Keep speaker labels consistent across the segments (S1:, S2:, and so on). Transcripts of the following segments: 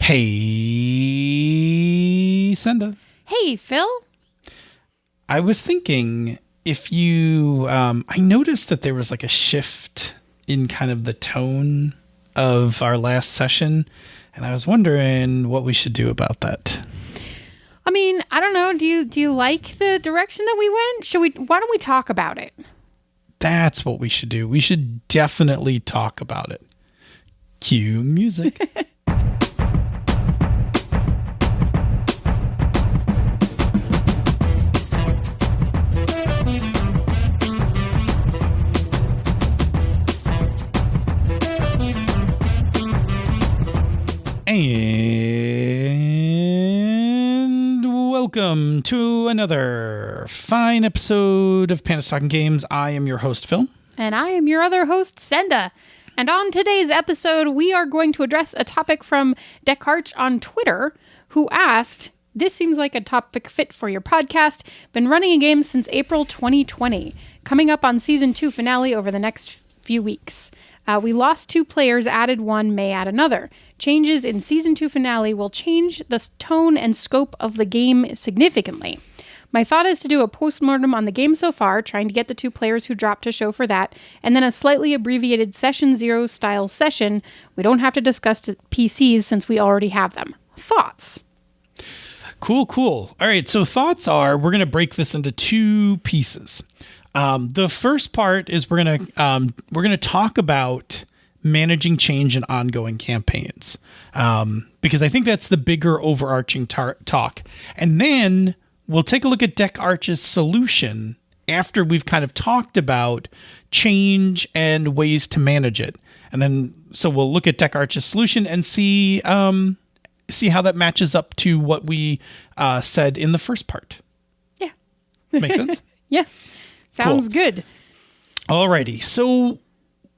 S1: Hey, Senda.
S2: Hey, Phil.
S1: I was thinking if you, I noticed that there was like a shift in kind of the tone of our last session, and I was wondering what we should do about that.
S2: I mean, I don't know. Do you like the direction that we went? Why don't we talk about it?
S1: That's what we should do. We should definitely talk about it. Cue music. And welcome to another fine episode of Panda Talking Games. I am your host, Phil.
S2: And I am your other host, Senda. And on today's episode, we are going to address a topic from Descartes on Twitter, who asked, "This seems like a topic fit for your podcast. Been running a game since April 2020. Coming up on Season 2 finale over the next few weeks. We lost 2 players, added 1, may add another. Changes in Season 2 finale will change the tone and scope of the game significantly. My thought is to do a postmortem on the game so far, trying to get the 2 players who dropped a show for that, and then a slightly abbreviated Session 0 style session. We don't have to discuss PCs since we already have them. Thoughts?"
S1: Cool. All right, so thoughts are, we're going to break this into 2 pieces. The first part is we're gonna talk about managing change in ongoing campaigns, because I think that's the bigger overarching talk. And then we'll take a look at Descartes' solution after we've kind of talked about change and ways to manage it. And then so we'll look at Descartes' solution and see how that matches up to what we said in the first part.
S2: Yeah.
S1: Make sense?
S2: Yes. Sounds good.
S1: Alrighty, so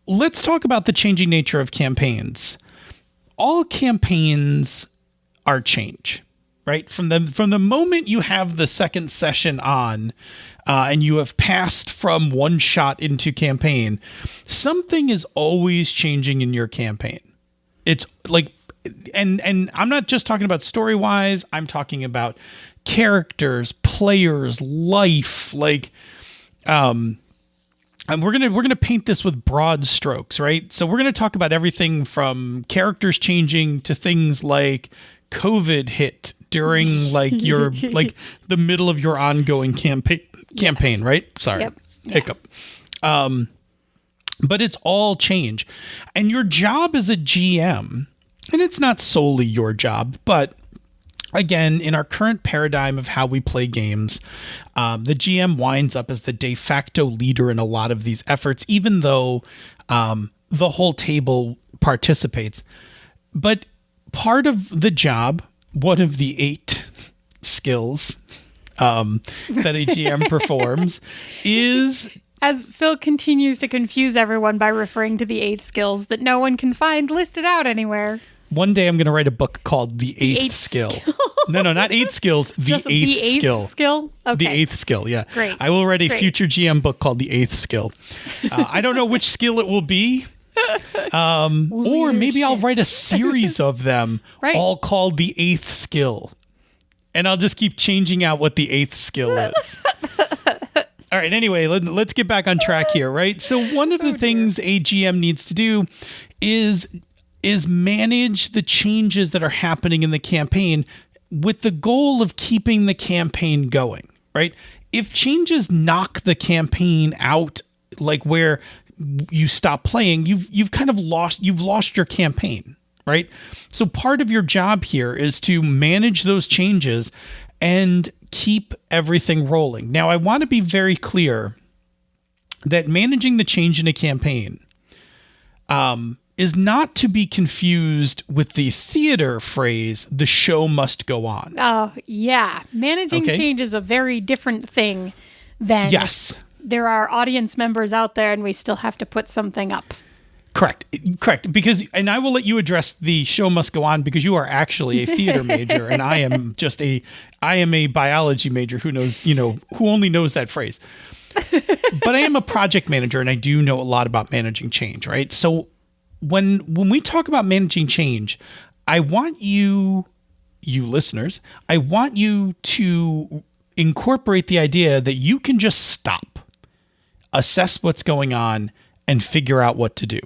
S1: let's talk about the changing nature of campaigns. All campaigns are change, right? From the moment you have the second session on, and you have passed from one shot into campaign, something is always changing in your campaign. It's like, and I'm not just talking about story-wise. I'm talking about characters, players, life, like. And we're gonna paint this with broad strokes, right? So we're gonna talk about everything from characters changing to things like COVID hit during like your like the middle of your ongoing campaign, yes. Right? Sorry,
S2: yep.
S1: Hiccup. But it's all change, and your job as a GM, and it's not solely your job, but again, in our current paradigm of how we play games, the GM winds up as the de facto leader in a lot of these efforts, even though the whole table participates. But part of the job, one of the 8 skills that a GM performs is...
S2: As Phil continues to confuse everyone by referring to the 8 skills that no one can find listed out anywhere.
S1: One day I'm going to write a book called The Eighth Skill. No, not 8 skills.
S2: Just the eighth skill? Okay.
S1: The 8th skill, yeah.
S2: Great.
S1: I will write a future GM book called The 8th Skill. I don't know which skill it will be. Or maybe I'll write a series of them, right, all called The 8th Skill. And I'll just keep changing out what the 8th skill is. All right, anyway, let's get back on track here, right? So one of the things a GM needs to do is manage the changes that are happening in the campaign with the goal of keeping the campaign going, right? If changes knock the campaign out, like where you stop playing, you've kind of lost your campaign, right? So part of your job here is to manage those changes and keep everything rolling. Now, I want to be very clear that managing the change in a campaign is not to be confused with the theater phrase, "the show must go on."
S2: Oh, yeah. Managing change is a very different thing than there are audience members out there and we still have to put something up.
S1: Correct. Because, and I will let you address the show must go on because you are actually a theater major and I am a biology major who only knows that phrase. But I am a project manager and I do know a lot about managing change, right? So when we talk about managing change, I want you listeners, I want you to incorporate the idea that you can just stop, assess what's going on, and figure out what to do.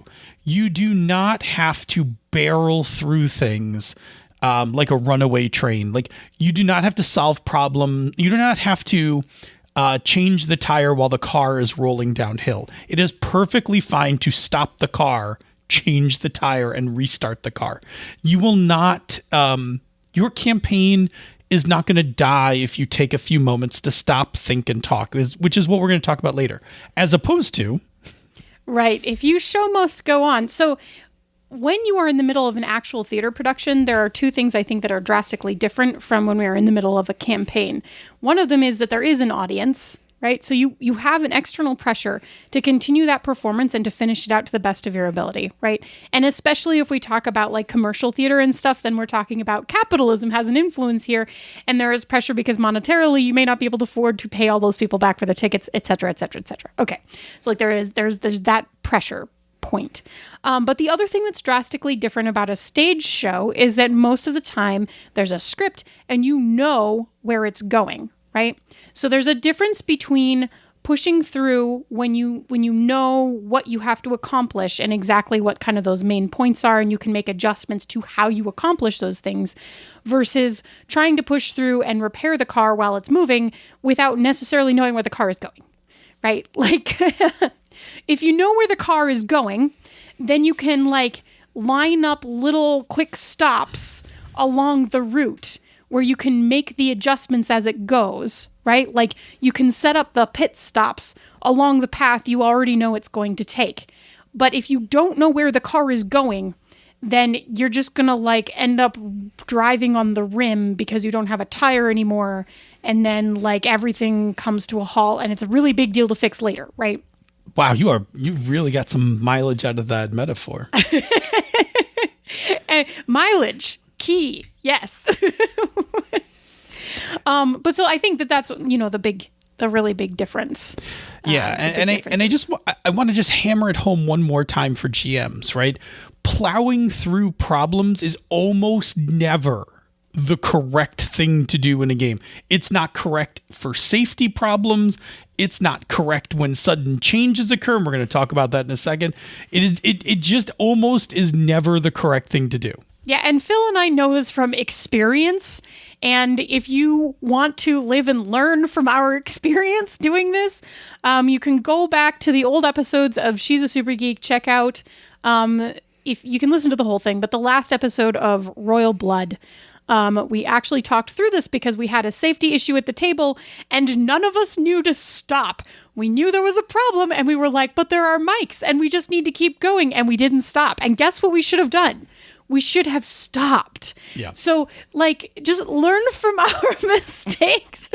S1: You do not have to barrel through things like a runaway train. Like, you do not have to solve problem. You do not have to change the tire while the car is rolling downhill. It is perfectly fine to stop the car, change the tire, and restart the car. You will not, your campaign is not going to die if you take a few moments to stop, think, and talk, which is what we're going to talk about later. As opposed to...
S2: Right. If you show must go on. So when you are in the middle of an actual theater production, there are two things I think that are drastically different from when we are in the middle of a campaign. One of them is that there is an audience, right? So you have an external pressure to continue that performance and to finish it out to the best of your ability, right? And especially if we talk about like commercial theater and stuff, then we're talking about capitalism has an influence here, and there is pressure because monetarily you may not be able to afford to pay all those people back for their tickets, et cetera, et cetera, et cetera. Okay, so like there's that pressure point. But the other thing that's drastically different about a stage show is that most of the time there's a script and you know where it's going, right? So there's a difference between pushing through when you know what you have to accomplish and exactly what kind of those main points are, and you can make adjustments to how you accomplish those things, versus trying to push through and repair the car while it's moving without necessarily knowing where the car is going, right? Like, if you know where the car is going, then you can like line up little quick stops along the route where you can make the adjustments as it goes, right? Like, you can set up the pit stops along the path you already know it's going to take. But if you don't know where the car is going, then you're just going to like end up driving on the rim because you don't have a tire anymore. And then like everything comes to a halt and it's a really big deal to fix later, right?
S1: Wow, you really got some mileage out of that metaphor.
S2: Mileage, key, yes. But so I think that's the really big difference.
S1: Yeah, I want to just hammer it home one more time for GMs, right? Plowing through problems is almost never the correct thing to do in a game. It's not correct for safety problems. It's not correct when sudden changes occur. And we're going to talk about that in a second. It just almost is never the correct thing to do.
S2: Yeah, and Phil and I know this from experience. And if you want to live and learn from our experience doing this, you can go back to the old episodes of She's a Super Geek. Check out, if you can listen to the whole thing, but the last episode of Royal Blood, we actually talked through this because we had a safety issue at the table and none of us knew to stop. We knew there was a problem and we were like, but there are mics and we just need to keep going, and we didn't stop. And guess what we should have done? We should have stopped.
S1: Yeah.
S2: So like, just learn from our mistakes.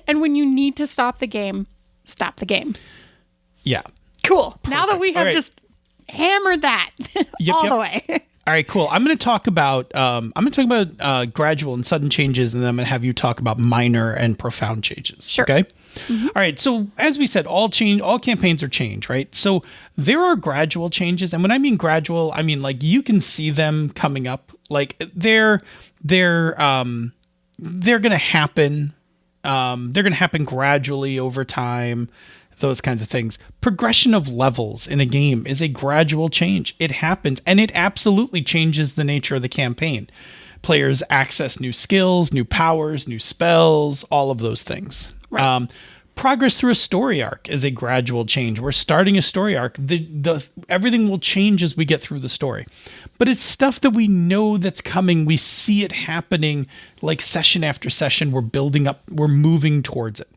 S2: And when you need to stop the game, stop the game.
S1: Yeah.
S2: Cool. Perfect. Now that we have just hammered that the way.
S1: All right, cool. I'm going to talk about gradual and sudden changes, and then I'm going to have you talk about minor and profound changes.
S2: Sure.
S1: Okay. Mm-hmm. All right. So as we said, all campaigns are change, right? So there are gradual changes, and when I mean gradual, I mean like you can see them coming up. Like they're going to happen. They're going to happen gradually over time. Those kinds of things. Progression of levels in a game is a gradual change. It happens, and it absolutely changes the nature of the campaign. Players access new skills, new powers, new spells, all of those things. Right. Progress through a story arc is a gradual change. We're starting a story arc. Everything will change as we get through the story. But it's stuff that we know that's coming. We see it happening like session after session. We're building up. We're moving towards it.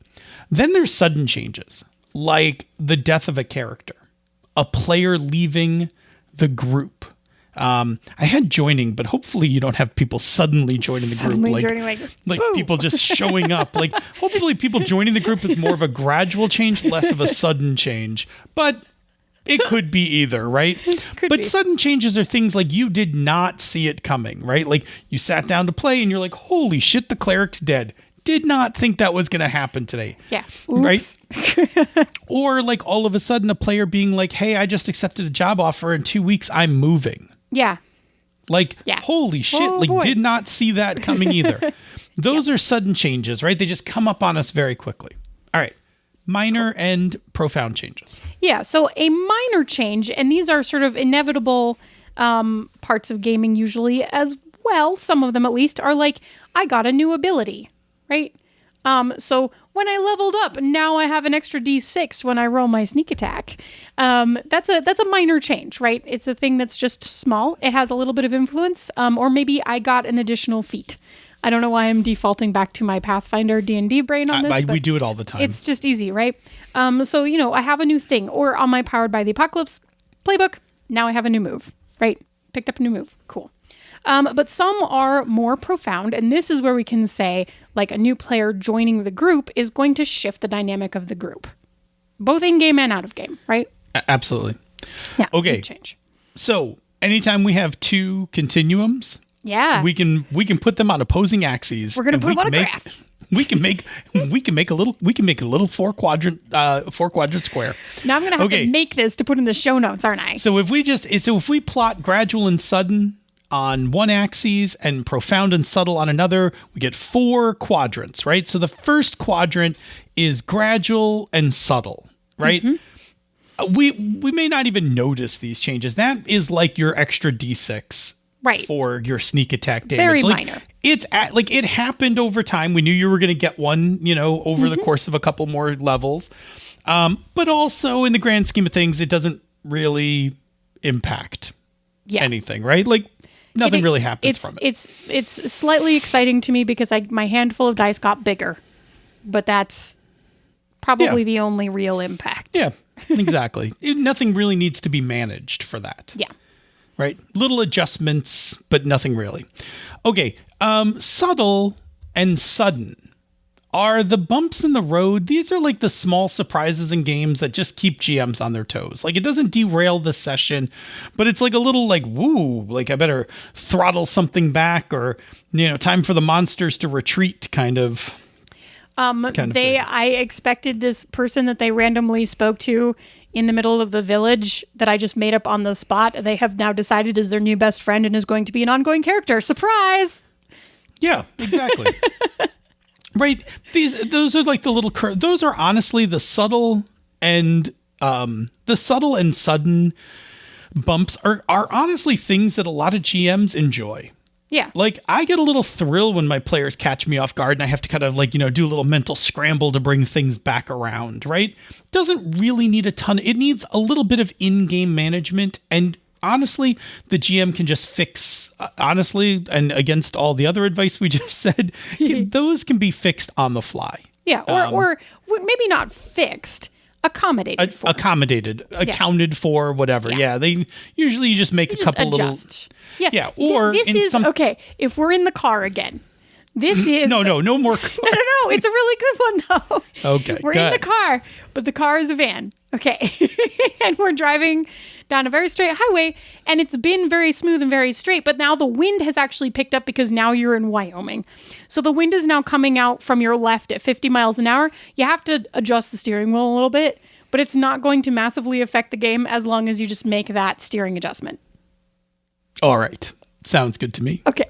S1: Then there's sudden changes, like the death of a character, a player leaving the group. I had joining, but hopefully you don't have people suddenly joining the group. Like people just showing up. Like, hopefully people joining the group is more of a gradual change, less of a sudden change. But it could be either, right? But sudden changes are things like you did not see it coming, right? Like you sat down to play and you're like, holy shit, the cleric's dead. Did not think that was going to happen today.
S2: Yeah.
S1: Oops. Right? Or like all of a sudden a player being like, hey, I just accepted a job offer. In 2 weeks, I'm moving.
S2: Yeah.
S1: Like,
S2: Yeah.
S1: holy shit,
S2: Oh,
S1: like
S2: boy.
S1: did not see that coming either. Those are sudden changes, right? They just come up on us very quickly. All right. Minor and profound changes.
S2: Yeah, so a minor change, and these are sort of inevitable parts of gaming usually as well, some of them at least, are like, I got a new ability, right? So when I leveled up, now I have an extra D6 when I roll my sneak attack. That's a minor change, right? It's a thing that's just small. It has a little bit of influence, or maybe I got an additional feat. I don't know why I'm defaulting back to my Pathfinder D&D brain on this.
S1: We do it all the time.
S2: It's just easy, right? So, I have a new thing. Or on my Powered by the Apocalypse playbook, now I have a new move, right? Picked up a new move. Cool. But some are more profound, and this is where we can say, like, a new player joining the group is going to shift the dynamic of the group, both in-game and out-of-game, right?
S1: Absolutely.
S2: Yeah.
S1: Okay.
S2: Change.
S1: So anytime we have two continuums,
S2: Yeah.
S1: we can put them on opposing axes.
S2: We're gonna
S1: and
S2: put them on a graph.
S1: We can make a little four quadrant square.
S2: Now I'm gonna have to make this to put in the show notes, aren't I?
S1: So if we plot gradual and sudden on one axis and profound and subtle on another, we get 4 quadrants, right? So the first quadrant is gradual and subtle, right? Mm-hmm. We may not even notice these changes. That is like your extra D6.
S2: Right.
S1: For your sneak attack damage.
S2: Very
S1: like,
S2: minor.
S1: It happened over time. We knew you were going to get one, over the course of a couple more levels. But also in the grand scheme of things, it doesn't really impact anything, right? Like nothing really happens from it.
S2: It's slightly exciting to me because my handful of dice got bigger, but that's probably the only real impact.
S1: Yeah, exactly. Nothing really needs to be managed for that.
S2: Yeah.
S1: Right? Little adjustments, but nothing really. Okay. Subtle and sudden are the bumps in the road. These are like the small surprises in games that just keep GMs on their toes. Like it doesn't derail the session, but it's like a little like, woo, like I better throttle something back or, time for the monsters to retreat kind of.
S2: I expected this person that they randomly spoke to in the middle of the village that I just made up on the spot. They have now decided is their new best friend and is going to be an ongoing character. Surprise!
S1: Yeah, exactly. Right. Those are like the little those are honestly the subtle and sudden bumps are honestly things that a lot of GMs enjoy.
S2: Yeah.
S1: Like I get a little thrill when my players catch me off guard and I have to kind of like, do a little mental scramble to bring things back around, right? Doesn't really need a ton. It needs a little bit of in-game management. And honestly, the GM can just fix, honestly, and against all the other advice we just said, those can be fixed on the fly.
S2: Yeah. Or maybe not fixed. Accommodated for.
S1: Accounted for, whatever. Yeah. They usually you just make a couple
S2: adjust.
S1: little. Yeah. Or
S2: this is okay. If we're in the car again, this is
S1: no more.
S2: No. It's a really good one though.
S1: Okay.
S2: We're in the car, but the car is a van. Okay. And we're driving down a very straight highway and it's been very smooth and very straight, but now the wind has actually picked up because now you're in Wyoming. So the wind is now coming out from your left at 50 miles an hour. You have to adjust the steering wheel a little bit, but it's not going to massively affect the game as long as you just make that steering adjustment.
S1: All right. Sounds good to me.
S2: Okay.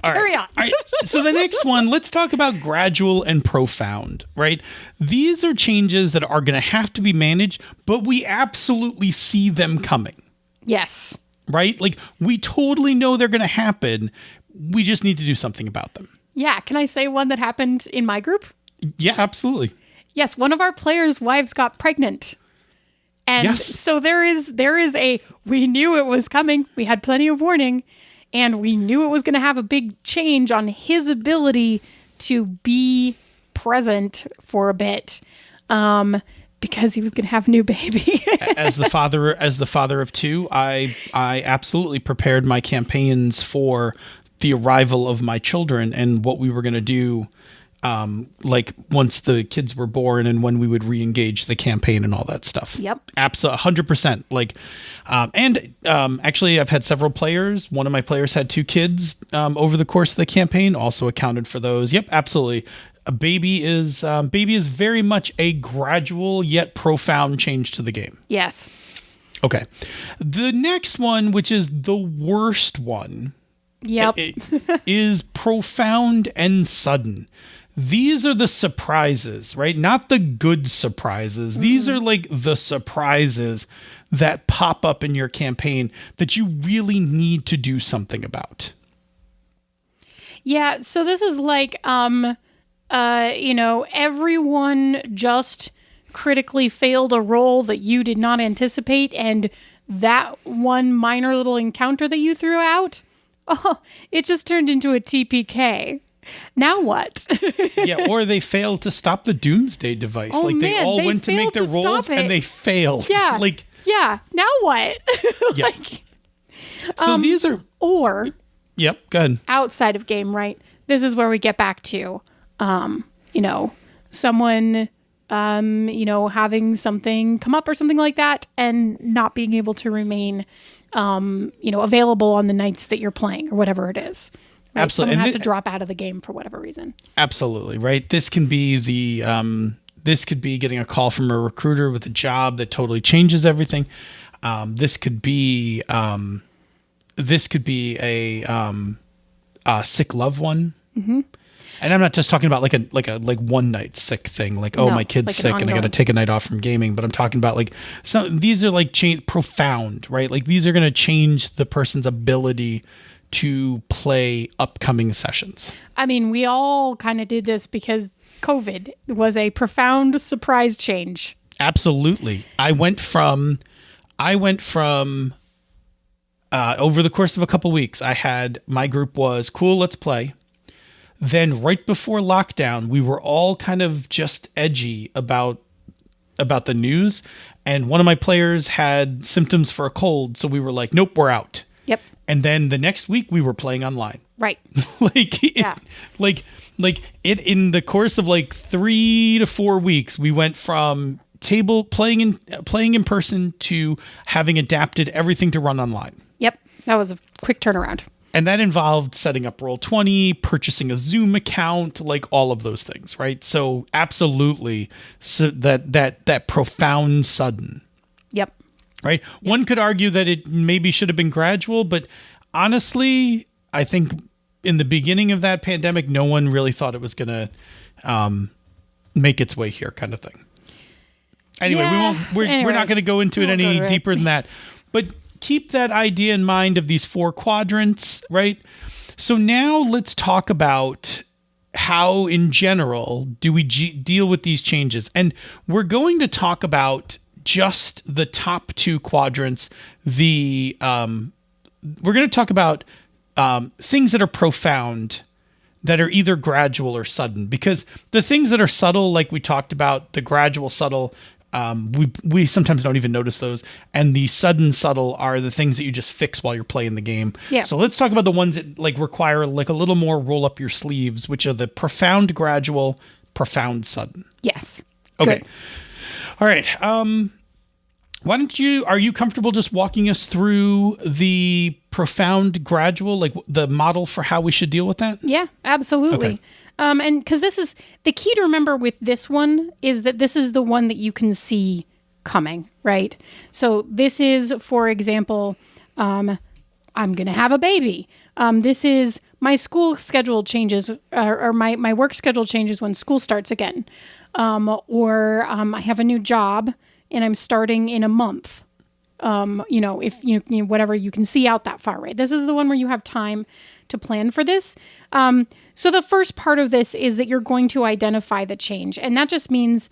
S2: Carry on.
S1: All right. So the next one, let's talk about gradual and profound, right? These are changes that are going to have to be managed, but we absolutely see them coming.
S2: Yes.
S1: Right? Like we totally know they're going to happen. We just need to do something about them.
S2: Yeah. Can I say one that happened in my group?
S1: Yeah, absolutely.
S2: Yes. One of our players' wives got pregnant. And so there is we knew it was coming. We had plenty of warning. And we knew it was going to have a big change on his ability to be present for a bit, because he was going to have a new baby.
S1: As the father of 2, I absolutely prepared my campaigns for the arrival of my children and what we were going to do. Like once the kids were born and when we would re-engage the campaign and all that stuff.
S2: Yep.
S1: Absolutely. 100%. Like, actually I've had several players. One of my players had 2 kids, over the course of the campaign, also accounted for those. Yep. Absolutely. A baby is very much a gradual yet profound change to the game.
S2: Yes.
S1: Okay. The next one, which is the worst one, is profound and sudden. These are the surprises, right? Not the good surprises. These are like the surprises that pop up in your campaign that you really need to do something about.
S2: Yeah, so this is like, everyone just critically failed a roll that you did not anticipate, and that one minor little encounter that you threw out, it just turned into a TPK. Now what?
S1: Yeah, or they failed to stop the doomsday device. They all went to make their rolls and they failed.
S2: Yeah. Now what?
S1: Yeah. So these are...
S2: Or...
S1: Yep, go ahead.
S2: Outside of game, right? This is where we get back to, someone, having something come up or something like that and not being able to remain, available on the nights that you're playing or whatever it is. Right?
S1: Absolutely.
S2: Someone has to drop out of the game for whatever reason.
S1: Absolutely, right? This can be this could be getting a call from a recruiter with a job that totally changes everything. This could be a sick loved one. Mm-hmm. And I'm not just talking about like one night sick thing. My kid's sick and I got to take a night off from gaming. But I'm talking about these are profound, right? Like these are going to change the person's ability to play upcoming sessions. I mean, we all kind of did this because COVID was a profound surprise change. Absolutely. I went from over the course of a couple weeks, my group was cool, let's play. Then right before lockdown, we were all kind of just edgy about the news. And one of my players had symptoms for a cold. So we were like, nope, we're out. Yep. And then the next week we were playing online. Right. In the course of 3 to 4 weeks, we went from playing in person to having adapted everything to run online. Yep. That was a quick turnaround. And that involved setting up Roll20, purchasing a Zoom account, all of those things, right? So absolutely, so that profound sudden. Yep. Right? Yep. One could argue that it maybe should have been gradual, but honestly, I think in the beginning of that pandemic, no one really thought it was going to make its way here, kind of thing. Anyway, we're not going to go into it any deeper than that. But keep that idea in mind of these 4 quadrants, right? So now let's talk about how, in general, do we deal with these changes. And we're going to talk about just the top 2 quadrants. We're going to talk about things that are profound, that are either gradual or sudden. Because the things that are subtle, like we talked about, the gradual, subtle, we sometimes don't even notice those, and the sudden subtle are the things that you just fix while you're playing the game. Yeah. So let's talk about the ones that require a little more roll up your sleeves, which are the profound gradual, profound sudden. Yes. Okay. Good. All right. Are you comfortable just walking us through the profound gradual, the model for how we should deal with that? Yeah, absolutely. Okay. And because this is the key to remember with this one is that this is the one that you can see coming, right? So this is, for example, I'm going to have a baby. This is my school schedule changes or my work schedule changes when school starts again. Or I have a new job and I'm starting in a month. If you whatever, you can see out that far, right? This is the one where you have time to plan for this. So the first part of this is that you're going to identify the change. And that just means,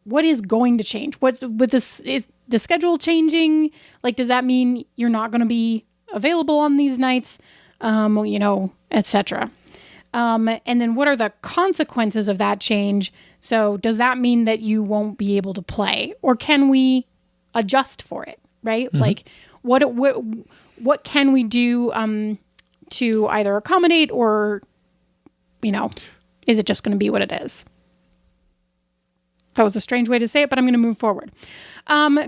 S1: what is going to change? What's with this? Is the schedule changing? Does that mean you're not going to be available on these nights? Etc. And then what are the consequences of that change? So does that mean that you won't be able to play, or can we adjust for it? Right? Mm-hmm. What can we do to either accommodate, or, is it just going to be what it is? That was a strange way to say it, but I'm going to move forward.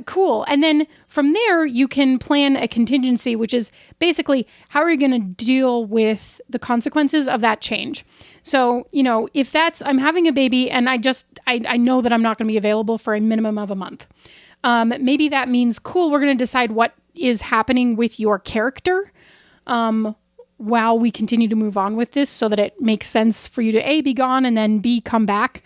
S1: Cool. And then from there, you can plan a contingency, which is basically how are you going to deal with the consequences of that change? So, if I'm having a baby and I know that I'm not going to be available for a minimum of a month.
S2: Maybe that means, cool, we're going to decide what is happening with your character while we continue to move on with this so that it makes sense for you to A, be gone, and then B, come back.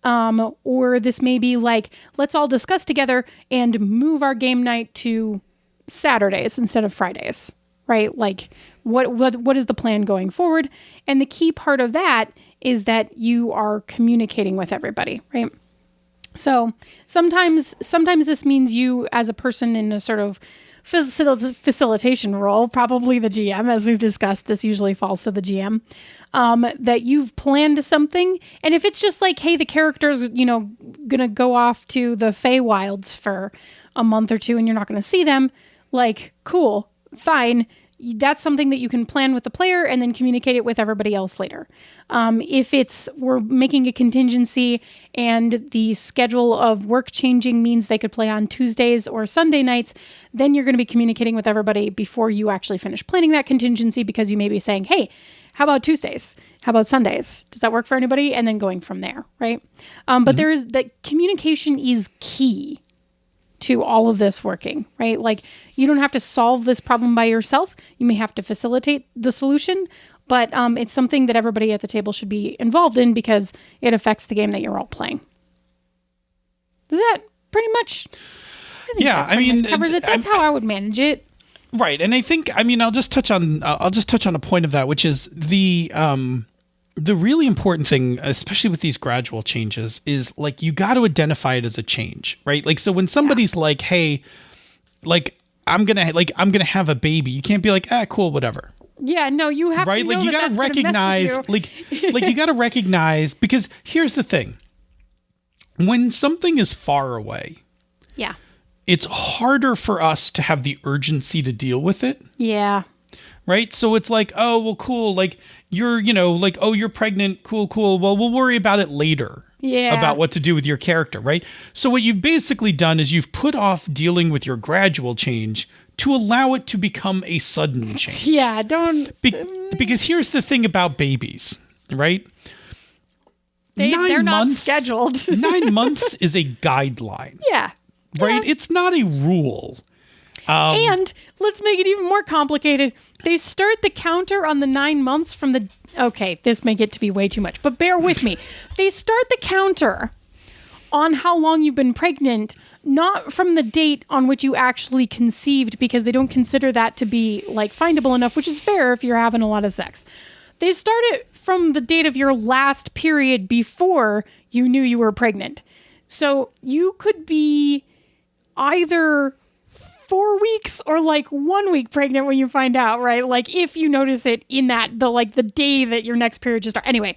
S2: Or this may be like, let's all discuss together and move our game night to Saturdays instead of Fridays, right? Like, what is the plan going forward? And the key part of that is that you are communicating with everybody, right? So sometimes this means you, as a person in a sort of facilitation role, probably the GM, as we've discussed, this usually falls to the GM, that you've planned something. And if it's just like, hey, the character's, going to go off to the Feywilds for a month or two and you're not going to see them, like, cool, fine. That's something that you can plan with the player and then communicate it with everybody else later. If we're making a contingency and the schedule of work changing means they could play on Tuesdays or Sunday nights, then you're going to be communicating with everybody before you actually finish planning that contingency, because you may be saying, hey, how about Tuesdays? How about Sundays? Does that work for anybody? And then going from there, right? But there is that communication is key to all of this working, right? Like, you don't have to solve this problem by yourself. You may have to facilitate the solution, but it's something that everybody at the table should be involved in because it affects the game that you're all playing. Is that pretty much? I mean, covers it. That's how I would manage it.
S1: Right, and I think, I'll just touch on a point of that, which is the really important thing, especially with these gradual changes, is like, you got to identify it as a change, right? Like, so when somebody's like, hey, like, I'm gonna have a baby, you can't be like, cool, whatever.
S2: Yeah, no, you have to know
S1: like, you got to recognize, like you got to recognize, because here's the thing. When something is far away, it's harder for us to have the urgency to deal with it.
S2: Yeah.
S1: Right? So it's like, oh, well, cool. Like, you're, oh, you're pregnant. Cool. Well, we'll worry about it later.
S2: Yeah.
S1: About what to do with your character, right? So what you've basically done is you've put off dealing with your gradual change to allow it to become a sudden change.
S2: Yeah, don't...
S1: because here's the thing about babies, right?
S2: They're not scheduled.
S1: 9 months is a guideline.
S2: Yeah.
S1: Right?
S2: Yeah.
S1: It's not a rule.
S2: And let's make it even more complicated. They start the counter on the 9 months from the... Okay, this may get to be way too much, but bear with me. They start the counter on how long you've been pregnant, not from the date on which you actually conceived, because they don't consider that to be, like, findable enough, which is fair if you're having a lot of sex. They start it from the date of your last period before you knew you were pregnant. So you could be either 4 weeks or like 1 week pregnant when you find out, right? Like, if you notice it in the day that your next period just starts. Anyway,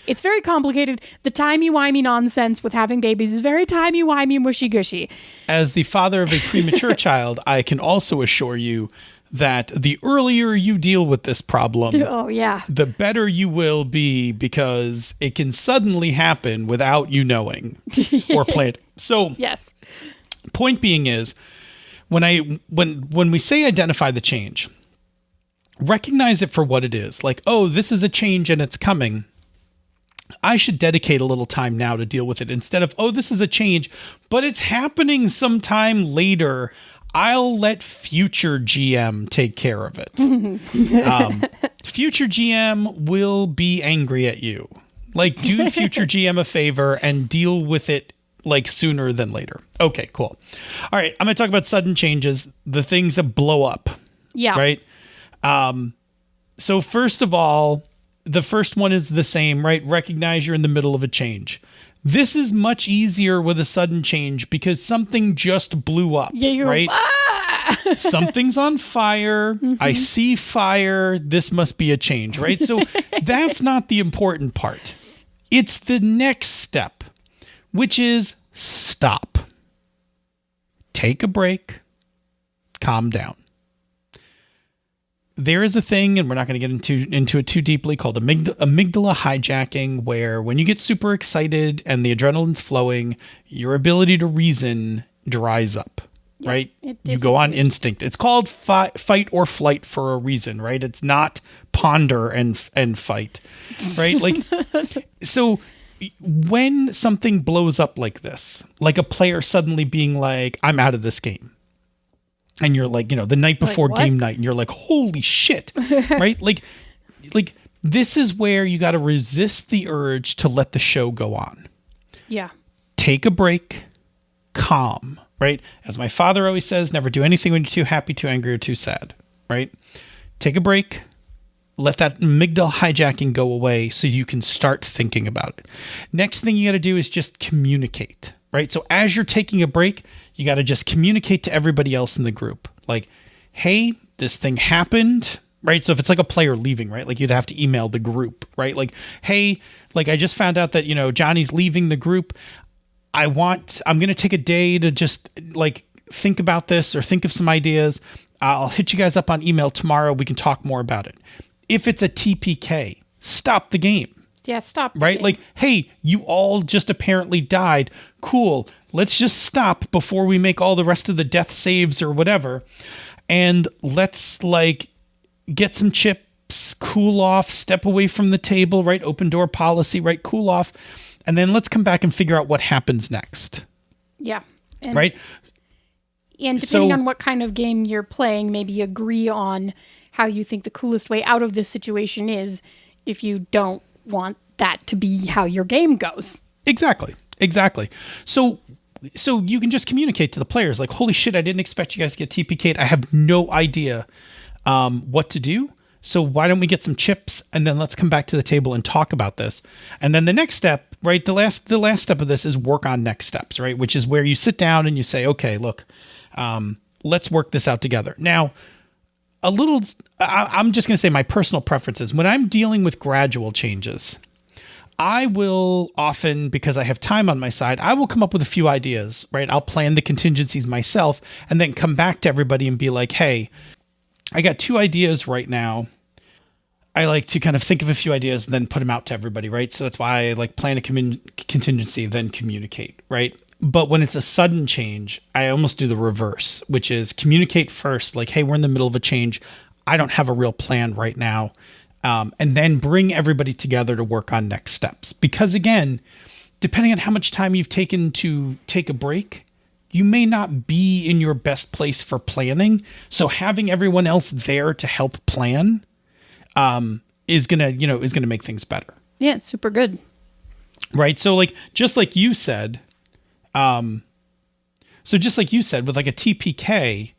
S2: it's very complicated. The timey-wimey nonsense with having babies is very timey-wimey, mushy-gushy.
S1: As the father of a premature child, I can also assure you that the earlier you deal with this problem, the better you will be, because it can suddenly happen without you knowing or planned. So,
S2: yes.
S1: Point being is, when we say identify the change, recognize it for what it is. Like, oh, this is a change and it's coming. I should dedicate a little time now to deal with it, instead of, oh, this is a change, but it's happening sometime later. I'll let future GM take care of it. Future GM will be angry at you. Like, do future GM a favor and deal with it, like, sooner than later. Okay, cool. All right, I'm going to talk about sudden changes, the things that blow up.
S2: Yeah.
S1: Right? So first of all, the first one is the same, right? Recognize you're in the middle of a change. This is much easier with a sudden change because something just blew up, right? Something's on fire. Mm-hmm. I see fire. This must be a change, right? So that's not the important part. It's the next step, which is stop. Take a break. Calm down. There is a thing, and we're not going to get into it too deeply, called amygdala hijacking, where when you get super excited and the adrenaline's flowing, your ability to reason dries up, right? You go on instinct. It's called fight or flight for a reason, right? It's not ponder and fight, right? Like, so when something blows up like this, like a player suddenly being like, I'm out of this game. And you're like, the night before game night, and you're like, holy shit, right? Like this is where you got to resist the urge to let the show go on.
S2: Yeah.
S1: Take a break, calm, right? As my father always says, never do anything when you're too happy, too angry, or too sad, right? Take a break. Let that amygdala hijacking go away so you can start thinking about it. Next thing you got to do is just communicate, right? So as you're taking a break, you got to just communicate to everybody else in the group. Like, hey, this thing happened, right? So if it's like a player leaving, right? Like you'd have to email the group, right? Like, hey, like I just found out that, Johnny's leaving the group. I'm going to take a day to just like think about this or think of some ideas. I'll hit you guys up on email tomorrow. We can talk more about it. If it's a TPK, stop the game.
S2: Yeah, stop.
S1: Right?
S2: Game.
S1: Like, hey, you all just apparently died. Cool. Let's just stop before we make all the rest of the death saves or whatever. And let's like get some chips, cool off, step away from the table, right? Open door policy, right? Cool off. And then let's come back and figure out what happens next.
S2: Yeah.
S1: Right?
S2: And depending on what kind of game you're playing, maybe agree on how you think the coolest way out of this situation is if you don't want that to be how your game goes.
S1: Exactly. So you can just communicate to the players like, holy shit, I didn't expect you guys to get TPK'd. I have no idea what to do. So why don't we get some chips and then let's come back to the table and talk about this. And then the next step, right? The last step of this is work on next steps, right? Which is where you sit down and you say, okay, look, let's work this out together. Now, I'm just going to say my personal preferences. When I'm dealing with gradual changes, I will often, because I have time on my side, I will come up with a few ideas, right? I'll plan the contingencies myself and then come back to everybody and be like, hey, I got 2 ideas right now. I like to kind of think of a few ideas and then put them out to everybody, right? So that's why I like plan a contingency, then communicate, right? But when it's a sudden change, I almost do the reverse, which is communicate first, like, hey, we're in the middle of a change. I don't have a real plan right now. And then bring everybody together to work on next steps. Because again, depending on how much time you've taken to take a break, you may not be in your best place for planning. So having everyone else there to help plan is gonna make things better.
S2: Yeah, it's super good.
S1: Right. So like just like you said, with like a TPK,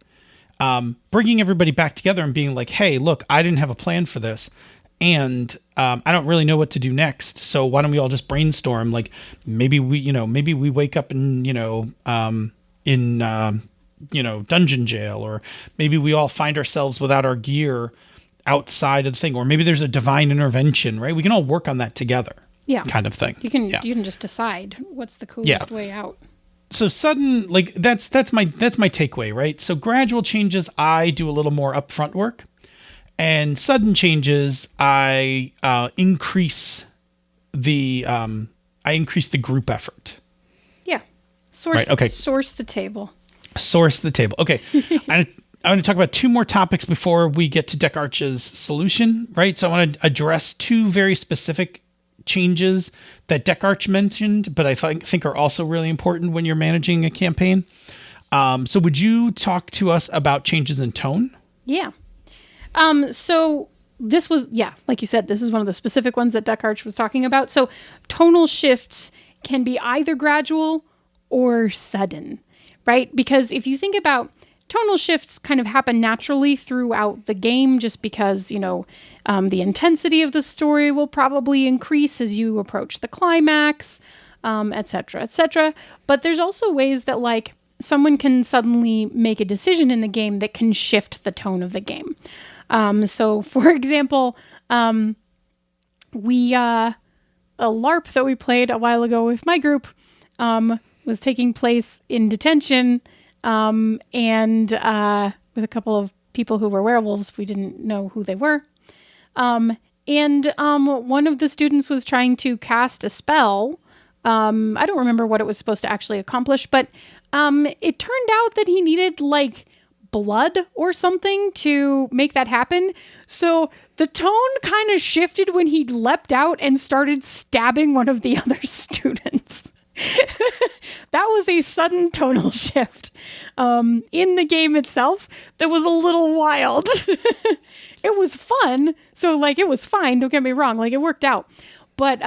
S1: bringing everybody back together and being like, hey, look, I didn't have a plan for this. And I don't really know what to do next. So why don't we all just brainstorm? Like maybe we wake up in dungeon jail, or maybe we all find ourselves without our gear outside of the thing, or maybe there's a divine intervention, right? We can all work on that together.
S2: Yeah.
S1: Kind of thing.
S2: You can just decide what's the coolest way out.
S1: So sudden, like that's my takeaway, right? So gradual changes, I do a little more upfront work, and sudden changes, I increase the group effort.
S2: Yeah. Source the table. Source the table.
S1: Okay. I'm going to talk about 2 more topics before we get to Deck Arch's solution, right? So I want to address 2 very specific changes that Deck Arch mentioned, but I think are also really important when you're managing a campaign. So would you talk to us about changes in tone?
S2: Yeah. So this was, like you said, this is one of the specific ones that Deck Arch was talking about. So tonal shifts can be either gradual or sudden, right? Because if you think about tonal shifts kind of happen naturally throughout the game just because, the intensity of the story will probably increase as you approach the climax, et cetera. But there's also ways that like someone can suddenly make a decision in the game that can shift the tone of the game. So for example, a LARP that we played a while ago with my group, was taking place in detention, and with a couple of people who were werewolves. We didn't know who they were. And one of the students was trying to cast a spell. I don't remember what it was supposed to actually accomplish, but it turned out that he needed like blood or something to make that happen. So the tone kind of shifted when he leapt out and started stabbing one of the other students. That was a sudden tonal shift in the game itself that was a little wild. It was fun. So like, it was fine. Don't get me wrong. Like, it worked out. But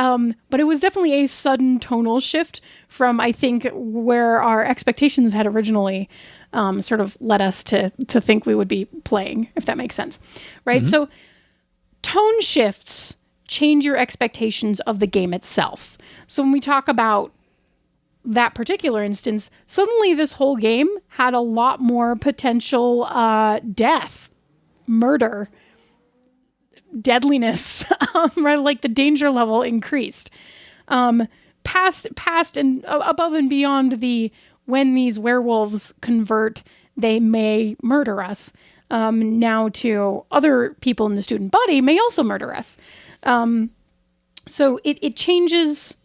S2: it was definitely a sudden tonal shift from, I think, where our expectations had originally sort of led us to think we would be playing, if that makes sense. Right? Mm-hmm. So tone shifts change your expectations of the game itself. So when we talk about that particular instance, suddenly this whole game had a lot more potential death, murder, deadliness, right? Like the danger level increased. Past and above and beyond the when these werewolves convert, they may murder us. Now to other people in the student body may also murder us. So it changes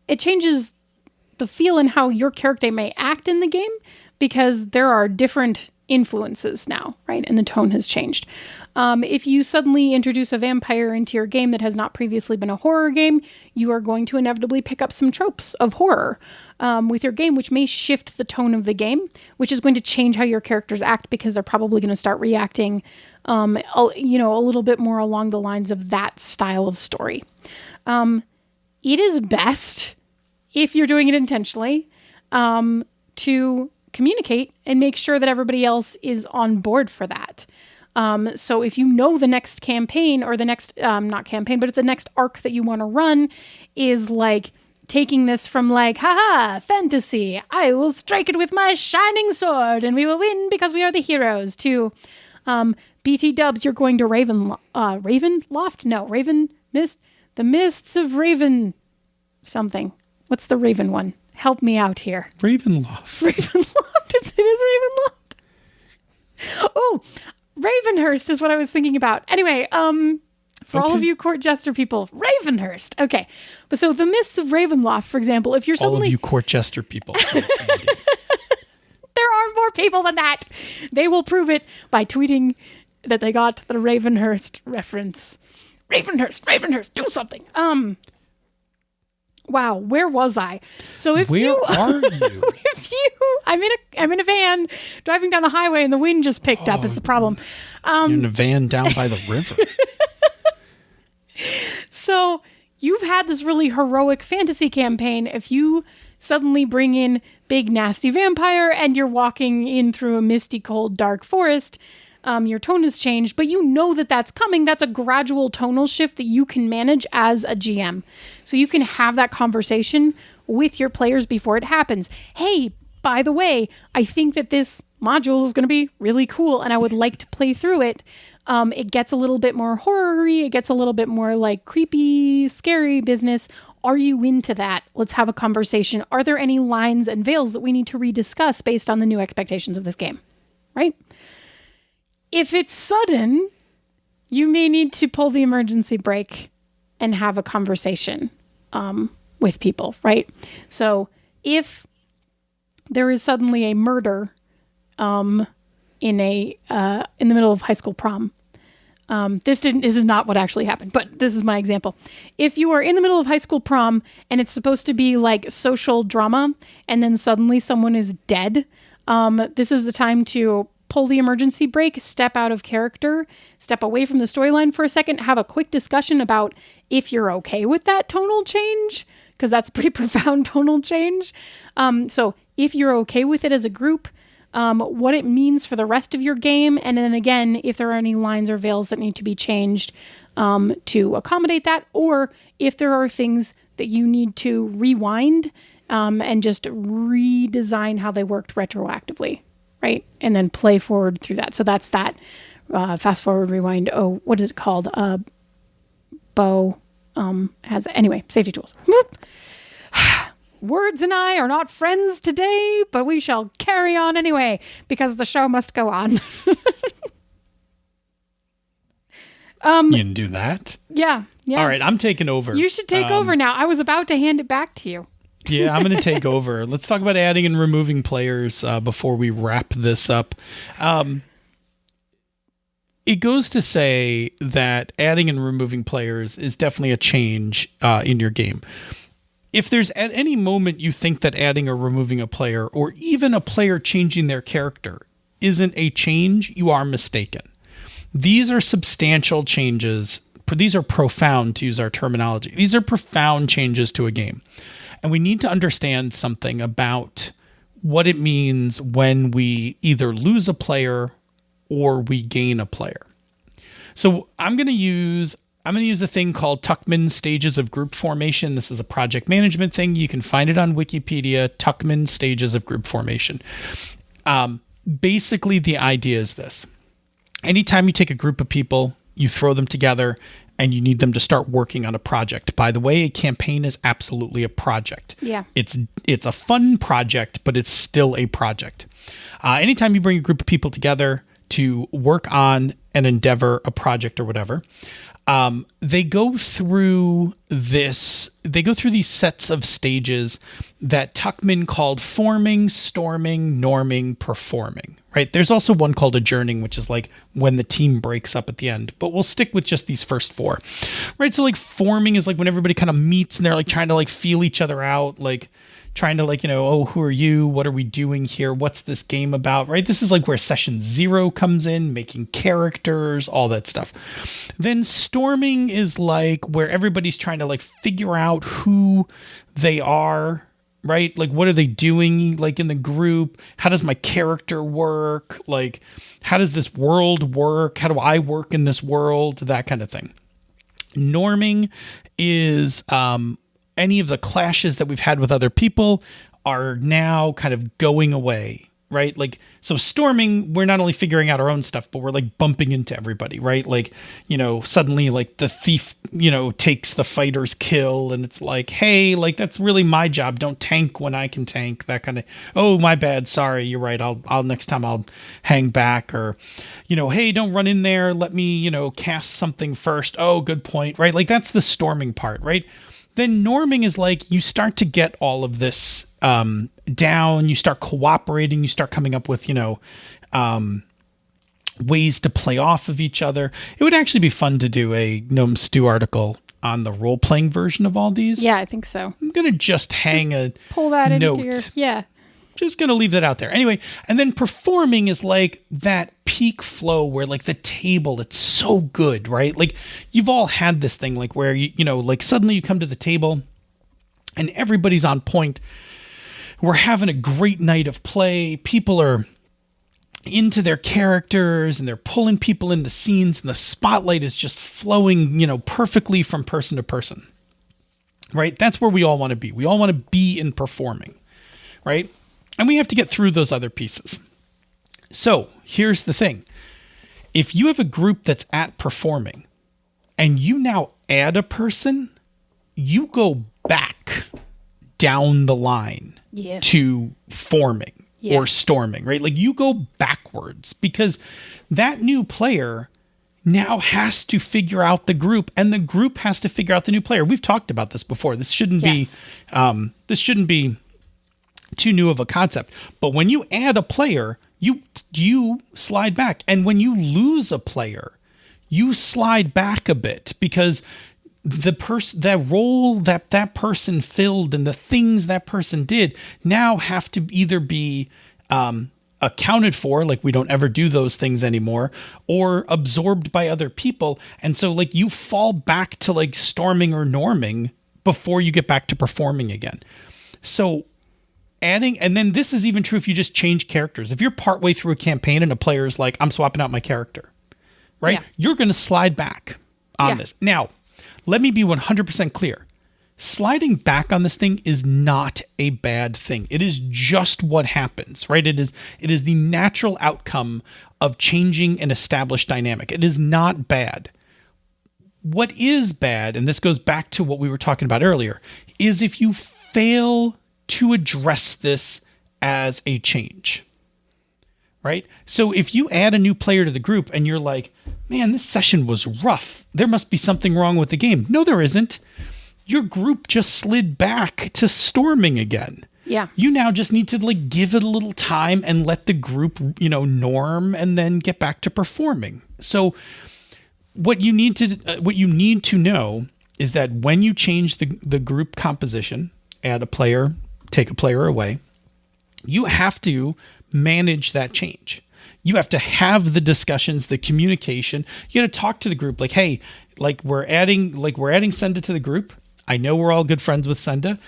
S2: the feel and how your character may act in the game, because there are different influences now, right? And the tone has changed. If you suddenly introduce a vampire into your game that has not previously been a horror game, you are going to inevitably pick up some tropes of horror with your game, which may shift the tone of the game, which is going to change how your characters act, because they're probably going to start reacting, a little bit more along the lines of that style of story. It is best, if you're doing it intentionally, to communicate and make sure that everybody else is on board for that. So if you know the next campaign, or the next, not campaign, but the next arc that you want to run is like taking this from like, haha, fantasy, I will strike it with my shining sword and we will win because we are the heroes, to BT dubs, you're going to Ravenloft? No, Raven Mist, the Mists of Raven something. What's the Raven one? Help me out here.
S1: Ravenloft.
S2: Ravenloft. It is Ravenloft. Oh, Ravenhurst is what I was thinking about. Anyway, for all of you court jester people, Ravenhurst. Okay. But so the Mists of Ravenloft, for example, if you're suddenly...
S1: All of you court jester people. So
S2: there are more people than that. They will prove it by tweeting that they got the Ravenhurst reference. Ravenhurst, do something. Wow, where was I? So if
S1: where are you?
S2: If you, I'm in a van driving down a highway and the wind just picked up. Is the problem?
S1: You're in a van down by the river.
S2: So you've had this really heroic fantasy campaign. If you suddenly bring in big nasty vampire and you're walking in through a misty, cold, dark forest, your tone has changed, but you know that that's coming. That's a gradual tonal shift that you can manage as a GM. So you can have that conversation with your players before it happens. Hey, by the way, I think that this module is going to be really cool and I would like to play through it. It gets a little bit more horror-y. It gets a little bit more like creepy, scary business. Are you into that? Let's have a conversation. Are there any lines and veils that we need to rediscuss based on the new expectations of this game? Right? If it's sudden, you may need to pull the emergency brake and have a conversation with people, right? So if there is suddenly a murder in the middle of high school prom, this is not what actually happened, but this is my example. If you are in the middle of high school prom and it's supposed to be like social drama, and then suddenly someone is dead, this is the time to pull the emergency brake, step out of character, step away from the storyline for a second, have a quick discussion about if you're okay with that tonal change, because that's a pretty profound tonal change. So if you're okay with it as a group, what it means for the rest of your game, and then again, if there are any lines or veils that need to be changed to accommodate that, or if there are things that you need to rewind and just redesign how they worked retroactively. Right? And then play forward through that. So that's that. Fast forward, rewind. Oh, what is it called? Bow has, anyway, safety tools. Words and I are not friends today, but we shall carry on anyway, because the show must go on.
S1: You can do that?
S2: Yeah.
S1: All right, I'm taking over.
S2: You should take over now. I was about to hand it back to you.
S1: Yeah, I'm going to take over. Let's talk about adding and removing players before we wrap this up. It goes to say that adding and removing players is definitely a change in your game. If there's at any moment you think that adding or removing a player, or even a player changing their character, isn't a change, you are mistaken. These are substantial changes. These are profound, to use our terminology. These are profound changes to a game. And we need to understand something about what it means when we either lose a player or we gain a player. So I'm going to use a thing called Tuckman Stages of Group Formation. This is a project management thing. You can find it on Wikipedia, Tuckman Stages of Group Formation. Basically, the idea is this. Anytime you take a group of people, you throw them together, and you need them to start working on a project. By the way, a campaign is absolutely a project.
S2: Yeah.
S1: It's a fun project, but it's still a project. Anytime you bring a group of people together to work on an endeavor, a project, or whatever, they go through these sets of stages that Tuckman called forming, storming, norming, performing, right? There's also one called adjourning, which is like when the team breaks up at the end, but we'll stick with just these first four, right? So like forming is like when everybody kind of meets and they're like trying to like feel each other out, like trying to like, oh, who are you? What are we doing here? What's this game about, right? This is like where session 0 comes in, making characters, all that stuff. Then storming is like where everybody's trying to like figure out who they are, right? Like, what are they doing like in the group? How does my character work? Like, how does this world work? How do I work in this world? That kind of thing. Norming is, any of the clashes that we've had with other people are now kind of going away, right? Like, so storming, we're not only figuring out our own stuff, but we're like bumping into everybody, right? Like, suddenly like the thief, takes the fighter's kill and it's like, hey, like that's really my job. Don't tank when I can tank, that kind of, oh, my bad. Sorry. You're right. I'll next time I'll hang back, or, hey, don't run in there. Let me, cast something first. Oh, good point. Right. Like that's the storming part, right? Then norming is like you start to get all of this down. You start cooperating. You start coming up with, ways to play off of each other. It would actually be fun to do a Gnome Stew article on the role-playing version of all these.
S2: Yeah, I think so.
S1: I'm going to just
S2: pull that
S1: note.
S2: Into your, yeah.
S1: Just going to leave that out there. Anyway, and then performing is like that peak flow where like the table, it's so good, right? Like you've all had this thing like where, like suddenly you come to the table and everybody's on point. We're having a great night of play. People are into their characters and they're pulling people into scenes and the spotlight is just flowing, perfectly from person to person, right? That's where we all want to be. We all want to be in performing, right? And we have to get through those other pieces. So here's the thing. If you have a group that's at performing and you now add a person, you go back down the line to forming or storming, right? Like you go backwards because that new player now has to figure out the group and the group has to figure out the new player. We've talked about this before. This shouldn't be too new of a concept. But when you add a player, you slide back. And when you lose a player, you slide back a bit because that role that person filled and the things that person did now have to either be accounted for, like we don't ever do those things anymore, or absorbed by other people. And so like you fall back to like storming or norming before you get back to performing again. So adding, and then this is even true if you just change characters. If you're partway through a campaign and a player is like, I'm swapping out my character, right? Yeah. You're going to slide back on this. Now, let me be 100% clear. Sliding back on this thing is not a bad thing. It is just what happens, right? It is the natural outcome of changing an established dynamic. It is not bad. What is bad, and this goes back to what we were talking about earlier, is if you fail to address this as a change, right? So if you add a new player to the group and you're like, man, this session was rough. There must be something wrong with the game. No, there isn't. your group just slid back to storming again.
S2: Yeah.
S1: You now just need to like give it a little time and let the group, norm and then get back to performing. So what you need to know is that when you change the group composition, add a player, take a player away, you have to manage that change. You have to have the discussions, the communication. You got to talk to the group like, hey, we're adding Senda to the group. I know we're all good friends with Senda,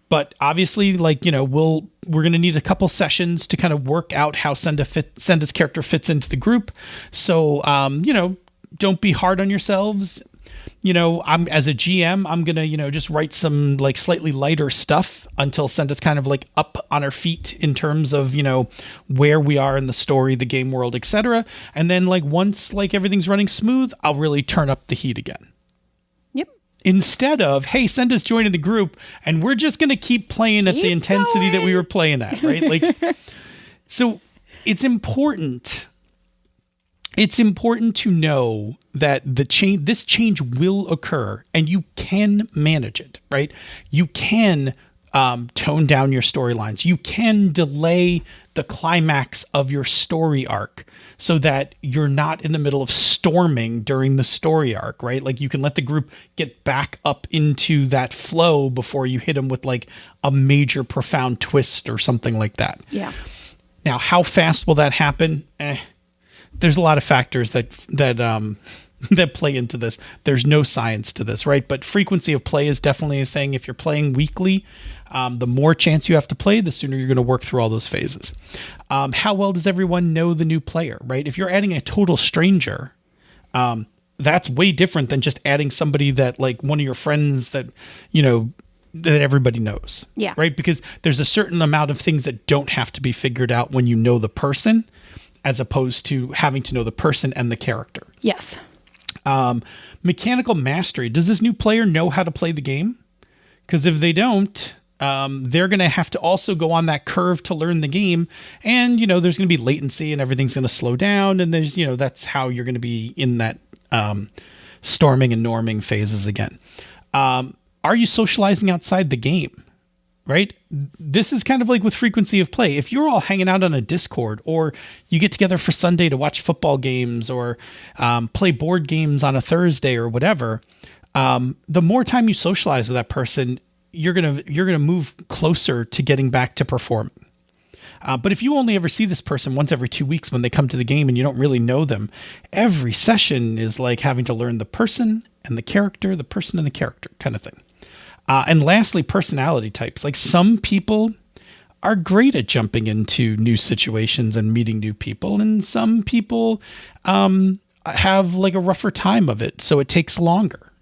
S1: but obviously, we're going to need a couple sessions to kind of work out how Senda's character fits into the group. So, don't be hard on yourselves. I'm as a GM, I'm going to, just write some like slightly lighter stuff until Senda's kind of like up on her feet in terms of, where we are in the story, the game world, etc. And then once everything's running smooth, I'll really turn up the heat again. Instead of, hey, Senda's joining the group and we're just going to keep playing at the intensity that we were playing at, right? So it's important to know that this change will occur and you can manage it, right? You can tone down your storylines. You can delay the climax of your story arc so that you're not in the middle of storming during the story arc, right? You can let the group get back up into that flow before you hit them with a major profound twist or something like that.
S2: Yeah.
S1: Now, how fast will that happen? There's a lot of factors that play into this. There's no science to this, right? But frequency of play is definitely a thing. If you're playing weekly, the more chance you have to play, the sooner you're going to work through all those phases. How well does everyone know the new player, right? If you're adding a total stranger, that's way different than just adding somebody that one of your friends that, that everybody knows.
S2: Yeah.
S1: Right? Because there's a certain amount of things that don't have to be figured out when you know the person, as opposed to having to know the person and the character.
S2: Yes.
S1: Mechanical mastery. Does this new player know how to play the game? Because if they don't, they're going to have to also go on that curve to learn the game. And, there's going to be latency and everything's going to slow down. And there's, that's how you're going to be in that storming and norming phases again. Are you socializing outside the game? Right? This is kind of like with frequency of play. If you're all hanging out on a Discord or you get together for Sunday to watch football games or play board games on a Thursday or whatever, the more time you socialize with that person, you're gonna move closer to getting back to performing. But if you only ever see this person once every 2 weeks when they come to the game and you don't really know them, every session is like having to learn the person and the character kind of thing. And lastly, personality types. Some people are great at jumping into new situations and meeting new people, and some people have a rougher time of it, so it takes longer.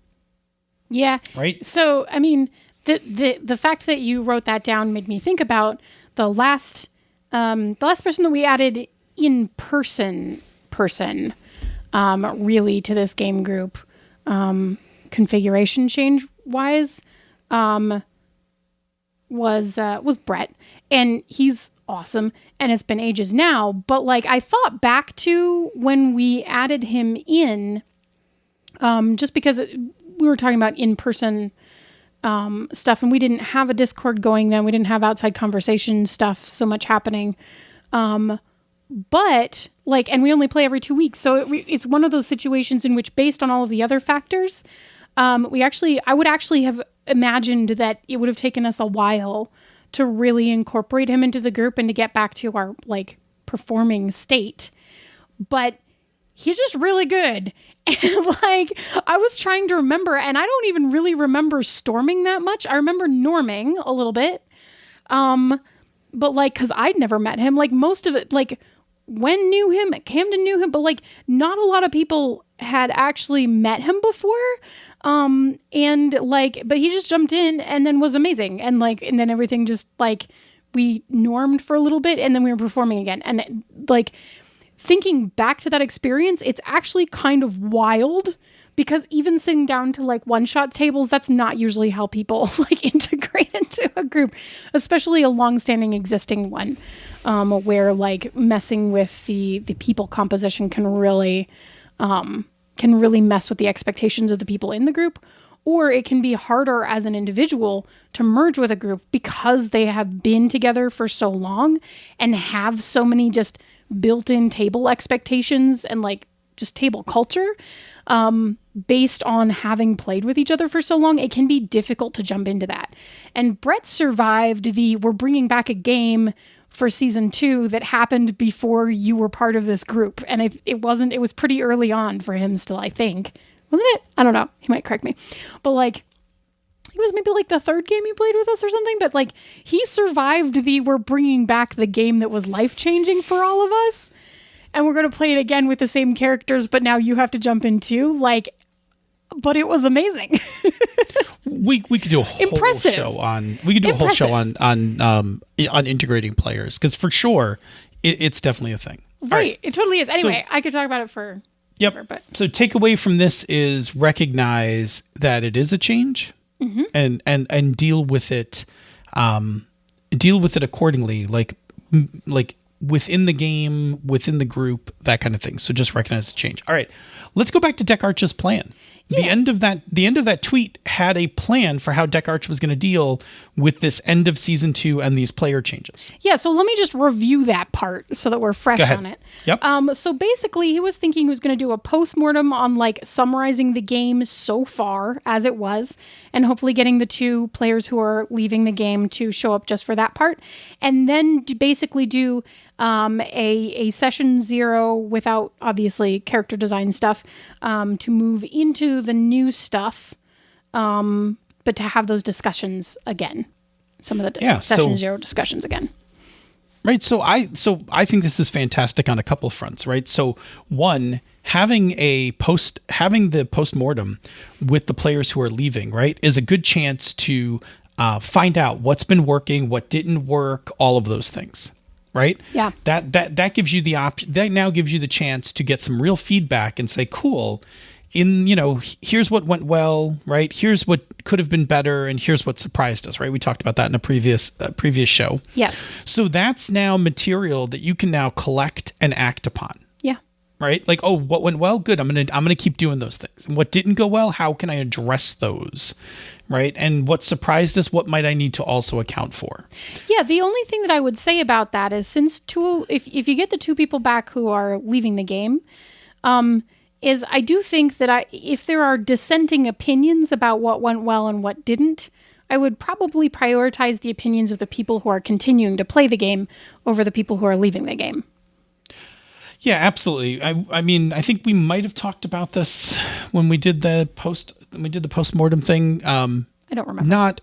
S2: Yeah.
S1: Right?
S2: So, I mean, the fact that you wrote that down made me think about the last person that we added in person really to this game group, configuration change wise. Was Brett, and he's awesome, and it's been ages now, but I thought back to when we added him in, just because we were talking about in-person stuff, and we didn't have a Discord going then, we didn't have outside conversation stuff so much happening, but and we only play every 2 weeks, so it's one of those situations in which, based on all of the other factors, I would actually have imagined that it would have taken us a while to really incorporate him into the group and to get back to our performing state. But he's just really good. And I was trying to remember, and I don't even really remember storming that much. I remember norming a little bit. But cause I'd never met him, most of it, Wen knew him, Camden knew him, but not a lot of people had actually met him before. But he just jumped in and then was amazing. And and then everything just we normed for a little bit and then we were performing again. And thinking back to that experience, it's actually kind of wild because even sitting down to one-shot tables, that's not usually how people integrate into a group, especially a long-standing existing one, where messing with the people composition can really mess with the expectations of the people in the group, Or it can be harder as an individual to merge with a group because they have been together for so long and have so many just built-in table expectations and like just table culture based on having played with each other for so long. It can be difficult to jump into that. And Brett survived we're bringing back a game for season 2 that happened before you were part of this group. And it was pretty early on for him still, I think. Wasn't it? I don't know. He might correct me. But like, it was maybe like the 3rd game he played with us or something. But like, he survived we're bringing back the game that was life-changing for all of us. And we're going to play it again with the same characters, but now you have to jump in too. Like, but it was amazing.
S1: we could do a whole show on on integrating players, because for sure it's definitely a thing.
S2: Right. It totally is. Anyway, I could talk about it for
S1: But so takeaway from this is recognize that it is a change, and deal with it accordingly, like within the game, within the group, that kind of thing. So just recognize the change. All right, let's go back to Deck Arch's plan. Yeah. The end of that tweet had a plan for how Deck Arch was going to deal with this end of season 2 and these player changes.
S2: Yeah, so let me just review that part so that we're fresh on it.
S1: Yep.
S2: So basically, he was thinking he was going to do a postmortem on like summarizing the game so far as it was, and hopefully getting the 2 players who are leaving the game to show up just for that part, and then basically do a session 0 without obviously character design stuff to move into the new stuff, but to have those discussions again, some of the session 0 discussions again.
S1: Right. So I think this is fantastic on a couple fronts. Right. So one, having the postmortem with the players who are leaving, right, is a good chance to find out what's been working, what didn't work, all of those things. Right.
S2: Yeah.
S1: That gives you the option. That now gives you the chance to get some real feedback and say, cool, here's what went well, right? Here's what could have been better, and here's what surprised us, right? We talked about that in a previous show.
S2: Yes.
S1: So that's now material that you can now collect and act upon.
S2: Yeah.
S1: Right? Like, oh, what went well? Good. I'm gonna keep doing those things. And what didn't go well? How can I address those? Right? And what surprised us? What might I need to also account for?
S2: Yeah. The only thing that I would say about that is if you get the 2 people back who are leaving the game, is I do think that if there are dissenting opinions about what went well and what didn't, I would probably prioritize the opinions of the people who are continuing to play the game over the people who are leaving the game.
S1: Yeah, absolutely. I mean, I think we might have talked about this when we did the postmortem thing.
S2: I don't remember.
S1: Not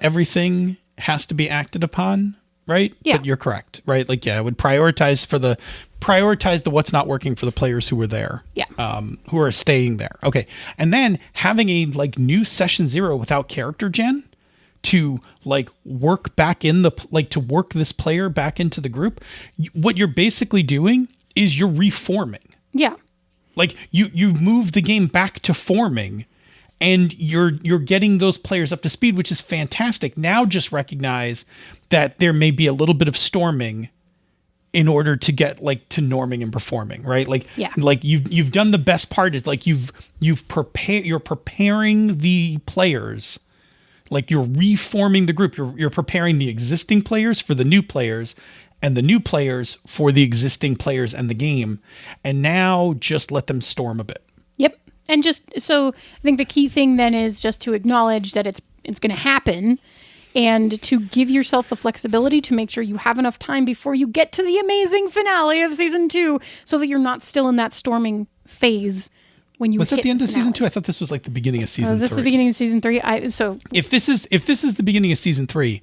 S1: everything has to be acted upon, right?
S2: Yeah.
S1: But you're correct, right? Like, yeah, I would prioritize the what's not working for the players who were there.
S2: Yeah.
S1: Who are staying there. Okay. And then having a new session 0 without character gen to work back to work this player back into the group. What you're basically doing is you're reforming.
S2: Yeah.
S1: Like you've moved the game back to forming, and you're getting those players up to speed, which is fantastic. Now just recognize that there may be a little bit of storming in order to get to norming and performing, right? You've done the best part is you're preparing the players, you're reforming the group. You're preparing the existing players for the new players, and the new players for the existing players and the game. And now just let them storm a bit.
S2: Yep. And just so I think the key thing then is just to acknowledge that it's going to happen, and to give yourself the flexibility to make sure you have enough time before you get to the amazing finale of season 2, so that you're not still in that storming phase when you
S1: was
S2: hit
S1: that the end of
S2: finale.
S1: season 2? I thought this was the beginning of season 3.
S2: Is this the beginning of season 3?
S1: If this is the beginning of season 3,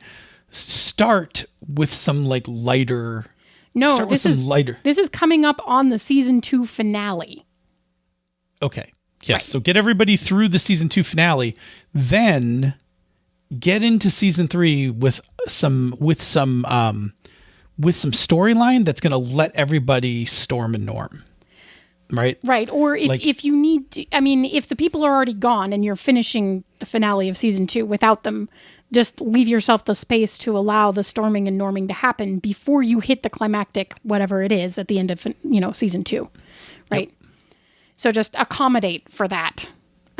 S1: start with some lighter.
S2: No, this is coming up on the season 2 finale.
S1: Okay. Yes.
S2: Right.
S1: So get everybody through the season 2 finale, then get into season 3 with some storyline that's going to let everybody storm and norm. Right.
S2: Right. Or if you need to, if the people are already gone and you're finishing the finale of season 2 without them, just leave yourself the space to allow the storming and norming to happen before you hit the climactic, whatever it is, at the end of, season 2. Right. Yep. So just accommodate for that.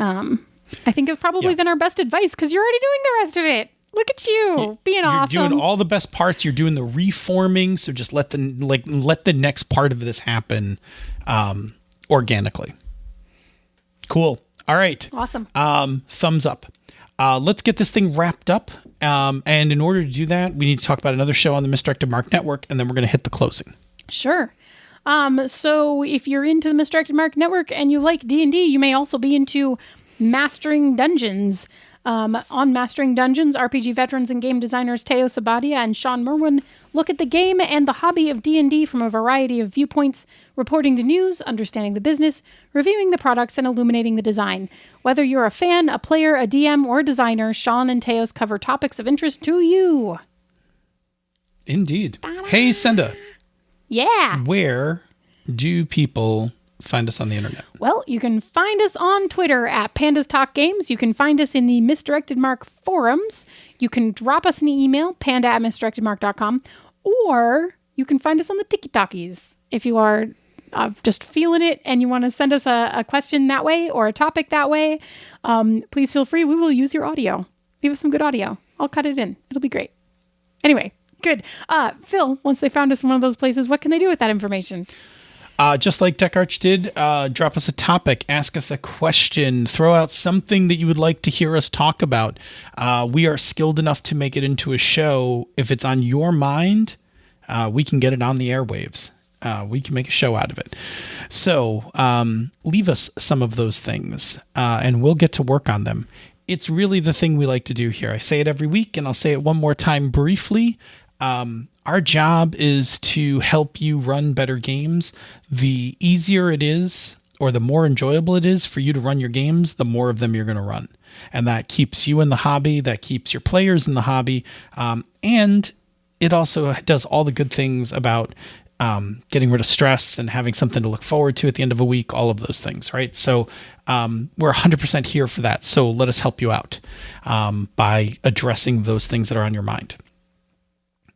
S2: I think is probably then our best advice because you're already doing the rest of it. Look at you being awesome.
S1: You're doing all the best parts. You're doing the reforming. So just let the next part of this happen organically. Cool. All right.
S2: Awesome.
S1: Thumbs up. Let's get this thing wrapped up. And in order to do that, we need to talk about another show on the Misdirected Mark Network, and then we're going to hit the closing.
S2: Sure. So if you're into the Misdirected Mark Network and you like D&D, you may also be into Mastering Dungeons. On Mastering Dungeons, RPG veterans and game designers Teo Sabadia and Sean Merwin look at the game and the hobby of D&D from a variety of viewpoints, reporting the news, understanding the business, reviewing the products, and illuminating the design. Whether you're a fan, a player, a DM, or a designer, Sean and Teos cover topics of interest to you.
S1: Indeed. Hey, Senda.
S2: Yeah.
S1: Where do people find us on the internet?
S2: Well, you can find us on Twitter at Pandas Talk Games. You can find us in the Misdirected Mark forums. You can drop us an email, panda@misdirectedmark.com, or you can find us on the TikTokies if you are just feeling it and you want to send us a question that way or a topic that way. Please feel free. We will use your audio. Leave us some good audio. I'll cut it in. It'll be great. Anyway, good. Phil, once they found us in one of those places, what can they do with that information?
S1: Just like TechArch did, drop us a topic, ask us a question, throw out something that you would like to hear us talk about. We are skilled enough to make it into a show. If it's on your mind, we can get it on the airwaves. We can make a show out of it. So leave us some of those things, and we'll get to work on them. It's really the thing we like to do here. I say it every week, and I'll say it one more time briefly. Our job is to help you run better games. The easier it is, or the more enjoyable it is for you to run your games, the more of them you're going to run. And that keeps you in the hobby, that keeps your players in the hobby, and it also does all the good things about getting rid of stress and having something to look forward to at the end of a week, all of those things, right? So we're 100% here for that. So let us help you out by addressing those things that are on your mind.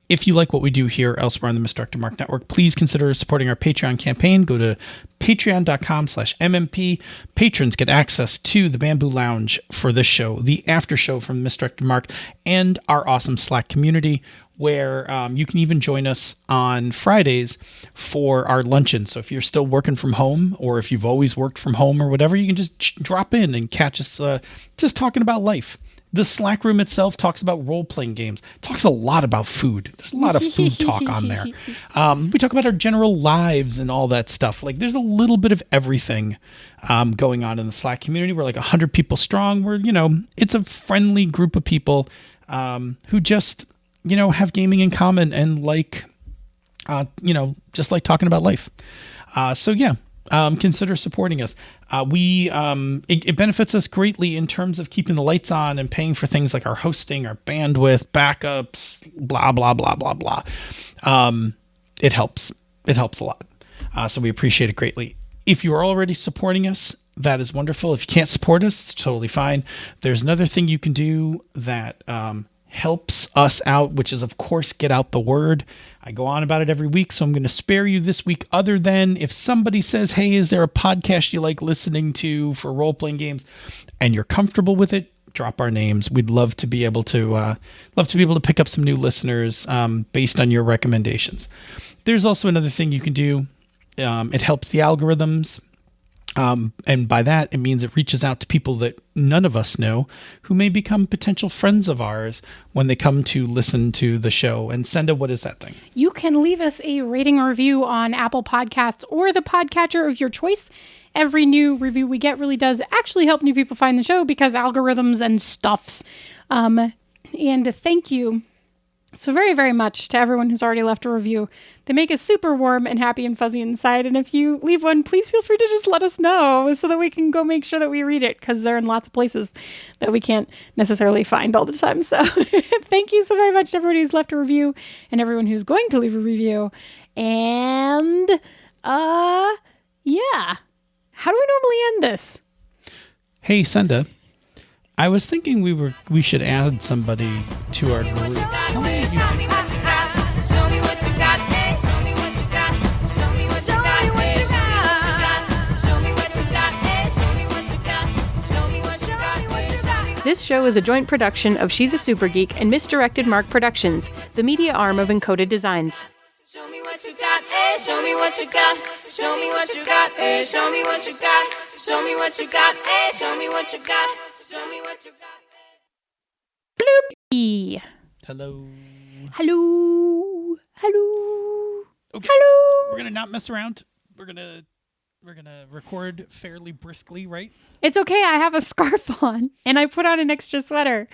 S1: If you like what we do here elsewhere on the Misdirected Mark Network, please consider supporting our Patreon campaign. Go to patreon.com/MMP. Patrons get access to the Bamboo Lounge for this show, the after show from the Misdirected Mark, and our awesome Slack community, where you can even join us on Fridays for our luncheon. So if you're still working from home, or if you've always worked from home or whatever, you can just drop in and catch us just talking about life. The Slack room itself talks about role-playing games, talks a lot about food. There's a lot of food talk on there. We talk about our general lives and all that stuff. Like, there's a little bit of everything going on in the Slack community. We're like 100 people strong. It's a friendly group of people who just, have gaming in common and just like talking about life. Consider supporting us. It benefits us greatly in terms of keeping the lights on and paying for things like our hosting, our bandwidth, backups, blah, blah, blah, blah, blah. It helps. It helps a lot. So we appreciate it greatly. If you are already supporting us, that is wonderful. If you can't support us, it's totally fine. There's another thing you can do that helps us out, which is, of course, get out the word. I go on about it every week, so I'm going to spare you this week, other than if somebody says, hey, is there a podcast you like listening to for role-playing games, and you're comfortable with it, drop our names. We'd love to be able to pick up some new listeners based on your recommendations. There's also another thing you can do. It helps the algorithms. And by that, it means it reaches out to people that none of us know who may become potential friends of ours when they come to listen to the show. And Senda, what is that thing?
S2: You can leave us a rating or review on Apple Podcasts or the podcatcher of your choice. Every new review we get really does actually help new people find the show because algorithms and stuffs. And thank you so very, very much to everyone who's already left a review. They make us super warm and happy and fuzzy inside. And if you leave one, please feel free to just let us know so that we can go make sure that we read it, because they're in lots of places that we can't necessarily find all the time. So thank you so very much to everybody who's left a review and everyone who's going to leave a review. And how do we normally end this?
S1: Hey, Senda. I was thinking we should add somebody to our group.
S3: Show me what you got. Show me what you got. Show me what you got. Show me what you got. Show me what you got. Show me what you got. Show me what you got. Show me
S2: This show is a joint production of She's a Super Geek and Misdirected Mark Productions, the media arm of Encoded Designs.
S3: Show me what you got, eh? Show me what you got. Show me what you got, eh? Show me what you got. Show me what you got, eh? Show me what you got. Show me what you got.
S2: Bloop.
S1: Hello.
S2: Hello. Hello.
S1: Okay.
S2: Hello.
S1: We're gonna not mess around. We're gonna record fairly briskly, right?
S2: It's okay. I have a scarf on, and I put on an extra sweater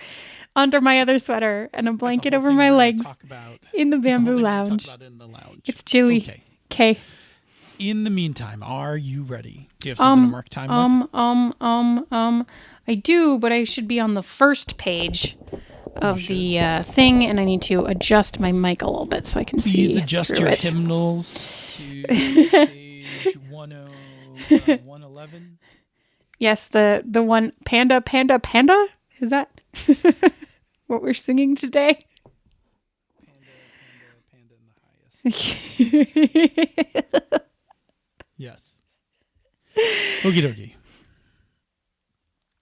S2: under my other sweater and a blanket over my legs in the bamboo lounge. It's chilly. Okay.
S1: In the meantime, are you ready? Do you have something to mark time with?
S2: I do, but I should be on the first page of the thing, and I need to adjust my mic a little bit so I can see.
S1: Please adjust your
S2: it.
S1: hymnals to page 111.
S2: Yes, the one Panda. Is that what we're singing today?
S1: Panda in the highest. Yes. Okie dokie.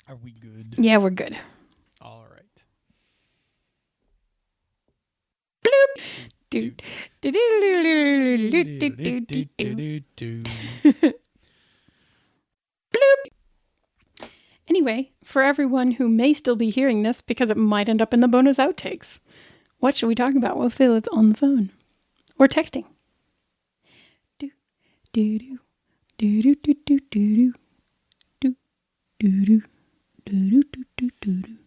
S1: Are we good?
S2: Yeah, we're good.
S1: All right.
S2: Bloop. Anyway, for everyone who may still be hearing this because it might end up in the bonus outtakes, what should we talk about? Well, Phil, it's on the phone. Or texting. Do do do do do do do do do do do do do do do.